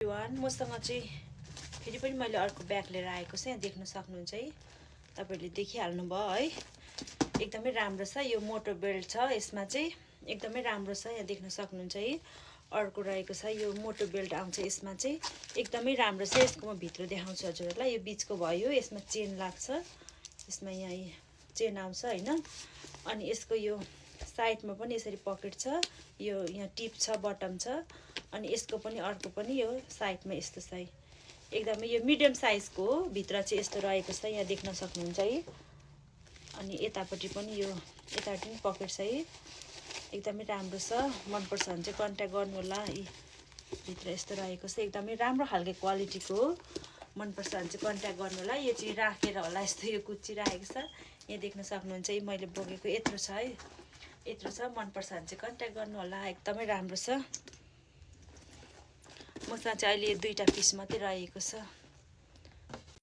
मसँग चाहिँ फेरि पनि मैले अर्को ब्याग लिएर आएको छु। यहाँ देख्न सक्नुहुन्छ है, तपाईहरुले देखिहाल्नु भयो है। एकदमै राम्रो छ, यो मोटो बेल्ट छ, यसमा चाहिँ एकदमै राम्रो छ। यहाँ देख्न सक्नुहुन्छ है। अर्को रहेको छ, यो मोटो बेल्ट आउँछ, यसमा चाहिँ एकदमै राम्रो छ। यसको म भित्र देखाउँछु हजुरहरुलाई। यो बीचको भयो, यसमा चेन लाग्छ, यसमा यहाँ चेन आउँछ हैन। अनि यसको यो साइडमा पनि यसरी पकेट छ, यो यहाँ टिप छ, बटम छ। अनि यसको पनि अर्को पनि यो साइडमा यस्तो छ। एकदमै यो मिडियम साइजको हो, भित्र चाहिँ यस्तो रहेको छ, यहाँ देख्न सक्नुहुन्छ है। अनि यतापट्टि पनि यो यतापट्टि पनि पकेट छ है। एकदमै राम्रो छ, मन पर्छ भने चाहिँ कन्ट्याक्ट गर्नु होला। भित्र यस्तो रहेको छ, एकदमै राम्रो खालको क्वालिटीको हो। मन पर्छ भने चाहिँ कन्ट्याक्ट गर्नु होला। यो चाहिँ राखेर होला यस्तो यो कुच्ची राखेको छ, यहाँ देख्न सक्नुहुन्छ है। मैले बोकेको यत्रो छ है, यत्रो छ। मन पर्छ भने चाहिँ कन्ट्याक्ट गर्नु होला, एकदमै राम्रो छ। मसँग चाहिँ अहिले 2टा पिस मात्रै रहेको छ।